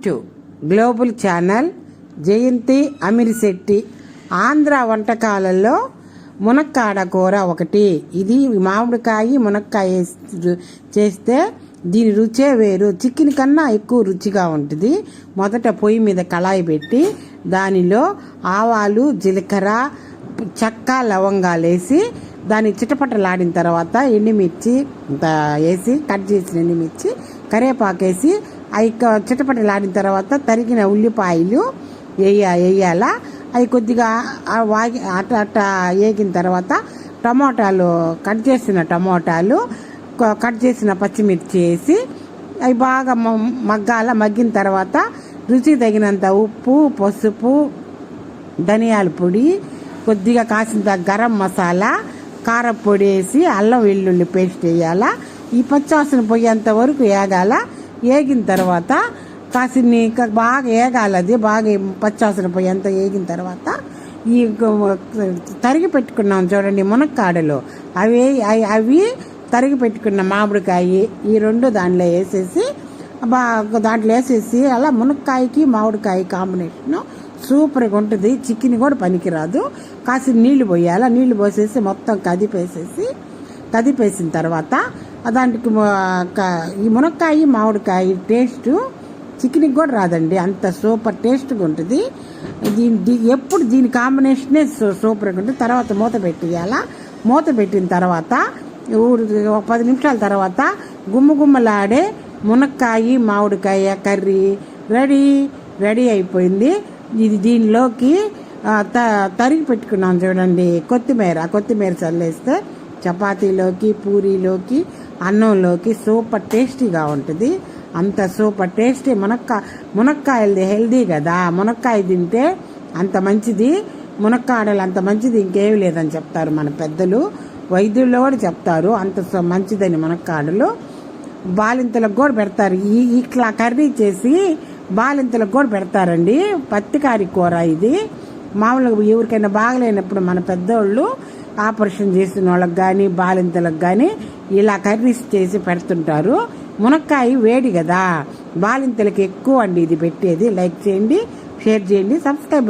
To global channel జయంతి అమిరిశెట్టి ఆంధ్ర వంటకాలలో మునక్కాడ కూర ఒకటి. ఇది మామిడికాయ మునక్కాయ చేస్తే దీని రుచే వేరు, చికెన్ కన్నా ఎక్కువ రుచిగా ఉంటుంది. మొదట పొయ్యి మీద కళాయి పెట్టి దానిలో ఆవాలు, జీలకర్ర, చెక్క, లవంగాలు వేసి దాన్ని చిటపటలాడిన తర్వాత ఎండుమిర్చి వేసి కట్ చేసిన ఎండుమిర్చి, కరివేపాకు వేసి అవి చిటపటలాడిన తర్వాత తరిగిన ఉల్లిపాయలు వేయాలా. అవి కొద్దిగా అట్ట వేగిన తర్వాత టమోటాలు, కట్ చేసిన టమోటాలు, కట్ చేసిన పచ్చిమిర్చి వేసి అవి బాగా మగ్గిన తర్వాత రుచి తగినంత ఉప్పు, పసుపు, ధనియాల పొడి, కొద్దిగా కాసింత గరం మసాలా, కారపొడి వేసి అల్లం వెల్లుల్లి పేస్ట్ వేయాలా. ఈ పచ్చివాసన పోయేంత వరకు వేగాల. వేగిన తర్వాత కాసిన్ని బాగా వేగాలి. అది బాగా పచ్చివాసన పోయేంత వేగిన తర్వాత ఈ తరిగి పెట్టుకున్నాం చూడండి మునక్కాడలు, అవి తరిగి పెట్టుకున్న మామిడికాయ, ఈ రెండు దాంట్లో వేసేసి దాంట్లో వేసేసి అలా మునక్కాయకి మామిడికాయ కాంబినేషన్ సూపర్గా ఉంటుంది. చికెన్ కూడా పనికిరాదు. కాసి నీళ్లు పోయాలి. నీళ్లు పోసేసి మొత్తం కదిపేసిన తర్వాత దానికి ఈ మునక్కాయ మామిడికాయ టేస్ట్ చికెన్కి కూడా రాదండి, అంత సూపర్ టేస్ట్గా ఉంటుంది. ఎప్పుడు దీని కాంబినేషనే సూపర్గా ఉంటుంది. తర్వాత మూత పెట్టేయాలా. మూత పెట్టిన తర్వాత 10 నిమిషాల తర్వాత గుమ్మలాడే మునక్కాయ మామిడికాయ కర్రీ రెడీ అయిపోయింది. ఇది దీనిలోకి తరిగి పెట్టుకున్నాం చూడండి కొత్తిమీర చల్లేస్తే చపాతీలోకి, పూరీలోకి, అన్నంలోకి సూపర్ టేస్టీగా ఉంటుంది. అంత సూపర్ టేస్టీ. మునక్కాయలది హెల్దీ కదా, మునక్కాయ తింటే అంత మంచిది. మునక్కాడలు అంత మంచిది ఇంకేమీ లేదని చెప్తారు మన పెద్దలు, వైద్యుల్లో కూడా చెప్తారు అంత మంచిదని. మునక్కాడలు బాలింతలకు కూడా పెడతారు. ఇట్లా కర్రీ చేసి బాలింతలకు కూడా పెడతారండి. పత్తికారి కూర ఇది. మామూలుగా ఎవరికైనా బాగలేనప్పుడు మన పెద్దోళ్ళు ఆపరేషన్ చేసిన వాళ్ళకి కానీ బాలింతలకు కానీ ఇలా కర్రీస్ చేసి పెడుతుంటారు. మునక్కాయ వేడి కదా, బాలింతలకు ఎక్కువ అండి ఇది పెట్టేది. లైక్ చేయండి, షేర్ చేయండి, సబ్స్క్రైబ్